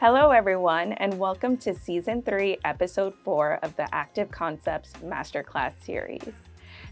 Hello, everyone, and welcome to Season 3, Episode 4 of the Active Concepts Masterclass Series.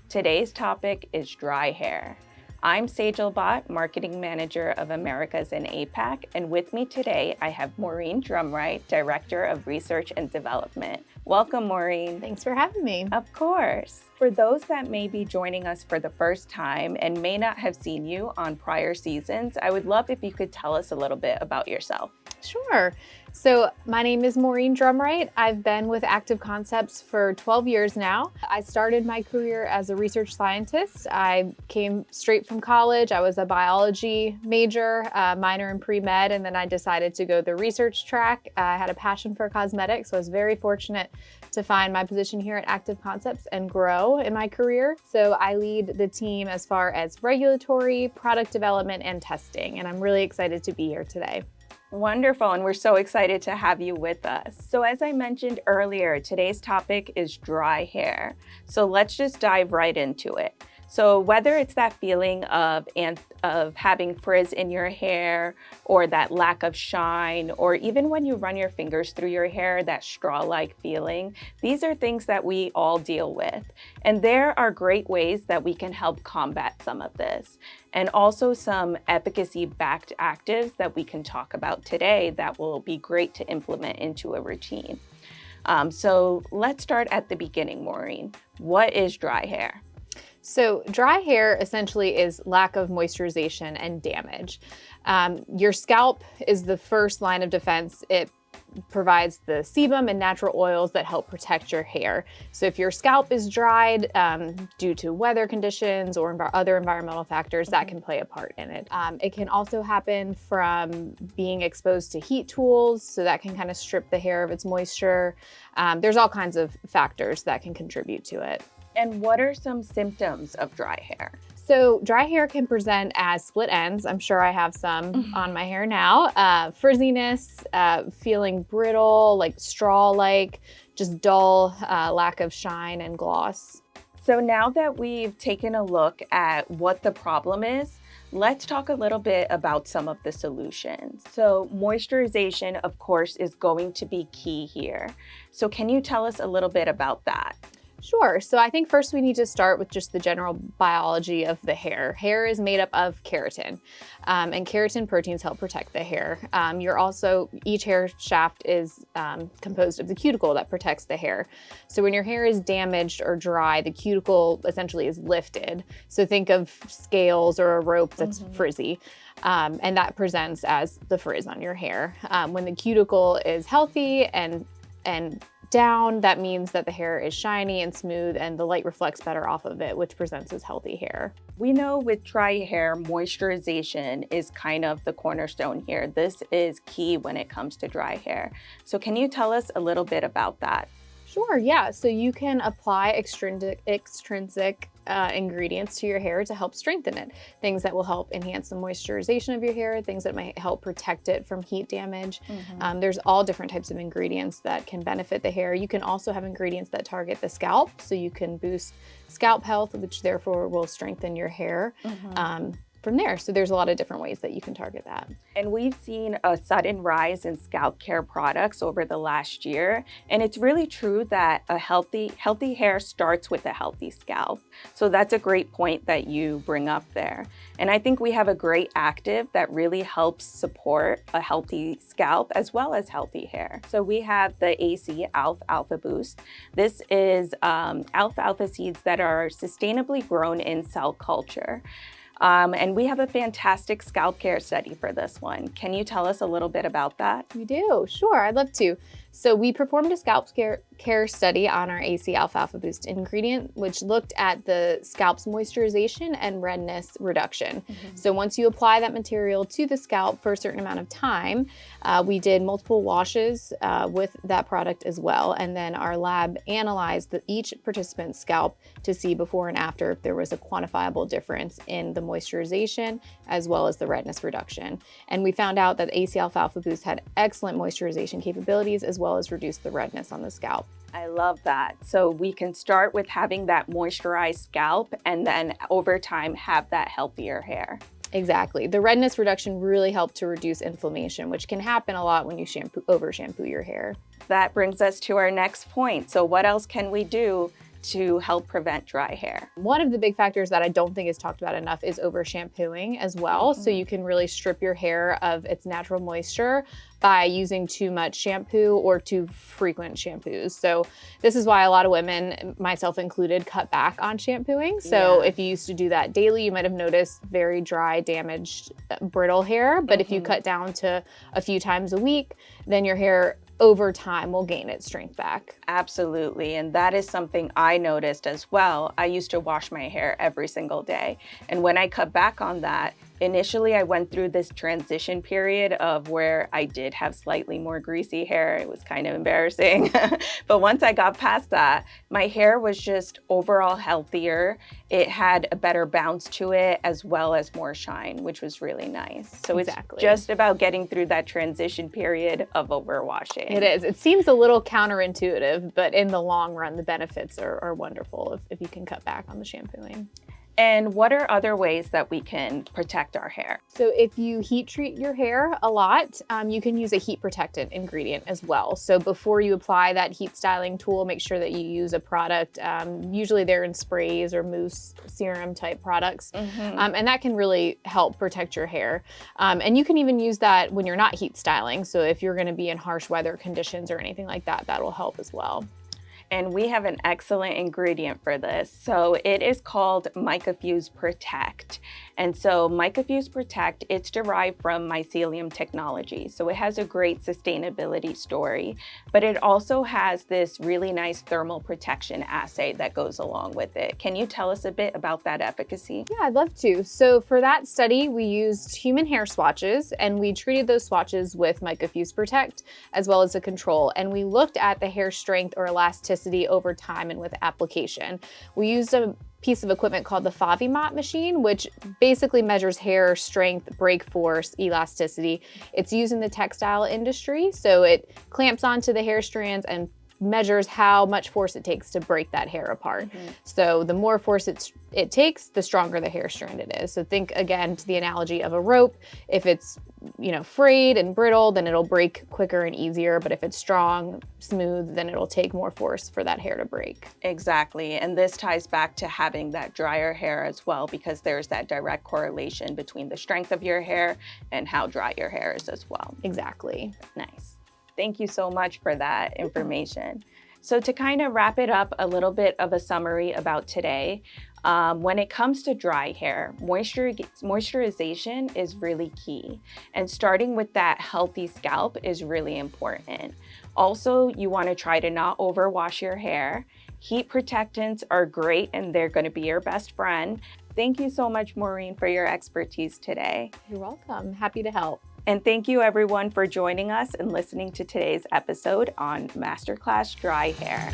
Today's topic is dry hair. I'm Sejal Bhatt, Marketing Manager of Americas and APAC, and with me today I have Maureen Drumright, Director of Research and Development. Welcome, Maureen. Thanks for having me. Of course. For those that may be joining us for the first time and may not have seen you on prior seasons, I would love if you could tell us a little bit about yourself. Sure. So my name is Maureen Drumright. I've been with Active Concepts for 12 years now. I started my career as a research scientist. I came straight from college. I was a biology major, minor in pre-med, and then I decided to go the research track. I had a passion for cosmetics, so I was very fortunate to find my position here at Active Concepts and grow in my career. So I lead the team as far as regulatory, product development, and testing, and I'm really excited to be here today. Wonderful, and we're so excited to have you with us. So as I mentioned earlier, today's topic is dry hair. So let's just dive right into it. So whether it's that feeling of having frizz in your hair, or that lack of shine, or even when you run your fingers through your hair, that straw-like feeling, these are things that we all deal with. And there are great ways that we can help combat some of this. And also some efficacy-backed actives that we can talk about today that will be great to implement into a routine. So let's start at the beginning, Maureen. What is dry hair? So dry hair essentially is lack of moisturization and damage. Your scalp is the first line of defense. It provides the sebum and natural oils that help protect your hair. So if your scalp is dried due to weather conditions or other environmental factors, that can play a part in it. It can also happen from being exposed to heat tools, so that can kind of strip the hair of its moisture. There's all kinds of factors that can contribute to it. And what are some symptoms of dry hair? So dry hair can present as split ends. I'm sure I have some on my hair now. Frizziness, feeling brittle, like straw-like, just dull, lack of shine and gloss. So now that we've taken a look at what the problem is, let's talk a little bit about some of the solutions. So moisturization, of course, is going to be key here. So can you tell us a little bit about that? Sure. So I think first we need to start with just the general biology of the hair. Hair is made up of keratin, and keratin proteins help protect the hair. Each hair shaft is composed of the cuticle that protects the hair. So when your hair is damaged or dry, the cuticle essentially is lifted. So think of scales or a rope that's frizzy. And that presents as the frizz on your hair. When the cuticle is healthy and down, that means that the hair is shiny and smooth and the light reflects better off of it, which presents as healthy hair. We know with dry hair, moisturization is kind of the cornerstone here. This is key when it comes to dry hair. So can you tell us a little bit about that? Sure, yeah. So you can apply extrinsic ingredients to your hair to help strengthen it. Things that will help enhance the moisturization of your hair, things that might help protect it from heat damage. There's all different types of ingredients that can benefit the hair. You can also have ingredients that target the scalp, so you can boost scalp health, which therefore will strengthen your hair. From there. So there's a lot of different ways that you can target that. And we've seen a sudden rise in scalp care products over the last year. And it's really true that a healthy hair starts with a healthy scalp. So that's a great point that you bring up there. And I think we have a great active that really helps support a healthy scalp as well as healthy hair. So we have the AlfalfaBoost. This is alfalfa seeds that are sustainably grown in cell culture. And we have a fantastic scalp care study for this one. Can you tell us a little bit about that? We do, sure, I'd love to. So we performed a scalp care study on our AC AlfalfaBoost ingredient, which looked at the scalp's moisturization and redness reduction. So once you apply that material to the scalp for a certain amount of time, we did multiple washes with that product as well. And then our lab analyzed each participant's scalp to see before and after if there was a quantifiable difference in the moisturization as well as the redness reduction. And we found out that AC AlfalfaBoost had excellent moisturization capabilities as well as reduce the redness on the scalp. I love that. So we can start with having that moisturized scalp and then over time have that healthier hair. Exactly. The redness reduction really helped to reduce inflammation, which can happen a lot when you over shampoo your hair. That brings us to our next point. So what else can we do to help prevent dry hair? One of the big factors that I don't think is talked about enough is over shampooing as well. So you can really strip your hair of its natural moisture by using too much shampoo or too frequent shampoos. So this is why a lot of women, myself included, cut back on shampooing. So if you used to do that daily, you might have noticed very dry, damaged, brittle hair. But if you cut down to a few times a week, then your hair over time will gain its strength back. Absolutely, and that is something I noticed as well. I used to wash my hair every single day, and when I cut back on that, initially I went through this transition period of where I did have slightly more greasy hair. It was kind of embarrassing. But once I got past that, my hair was just overall healthier. It had a better bounce to it as well as more shine, which was really nice. So it's just about getting through that transition period of overwashing. It is. It seems a little counterintuitive, but in the long run, the benefits are wonderful if you can cut back on the shampooing. And what are other ways that we can protect our hair? So if you heat treat your hair a lot, you can use a heat protectant ingredient as well. So before you apply that heat styling tool, make sure that you use a product. Usually they're in sprays or mousse serum type products. And that can really help protect your hair. And you can even use that when you're not heat styling. So if you're gonna be in harsh weather conditions or anything like that, that'll help as well. And we have an excellent ingredient for this. So it is called MicaFuse Protect. And so MicaFuse Protect, it's derived from mycelium technology. So it has a great sustainability story, but it also has this really nice thermal protection assay that goes along with it. Can you tell us a bit about that efficacy? Yeah, I'd love to. So for that study, we used human hair swatches and we treated those swatches with MicaFuse Protect as well as a control. And we looked at the hair strength or elasticity over time and with application. We used a piece of equipment called the AlfalfaBoost machine, which basically measures hair strength, break force, elasticity. It's used in the textile industry, so it clamps onto the hair strands and measures how much force it takes to break that hair apart. So the more force it takes, the stronger the hair strand it is. So think again to the analogy of a rope. If it's frayed and brittle, then it'll break quicker and easier. But if it's strong, smooth, then it'll take more force for that hair to break. Exactly. And this ties back to having that drier hair as well, because there's that direct correlation between the strength of your hair and how dry your hair is as well. Exactly. Nice. Thank you so much for that information. So to kind of wrap it up, a little bit of a summary about today. When it comes to dry hair, moisturization is really key. And starting with that healthy scalp is really important. Also, you want to try to not overwash your hair. Heat protectants are great and they're going to be your best friend. Thank you so much, Maureen, for your expertise today. You're welcome. Happy to help. And thank you everyone for joining us and listening to today's episode on Masterclass Dry Hair.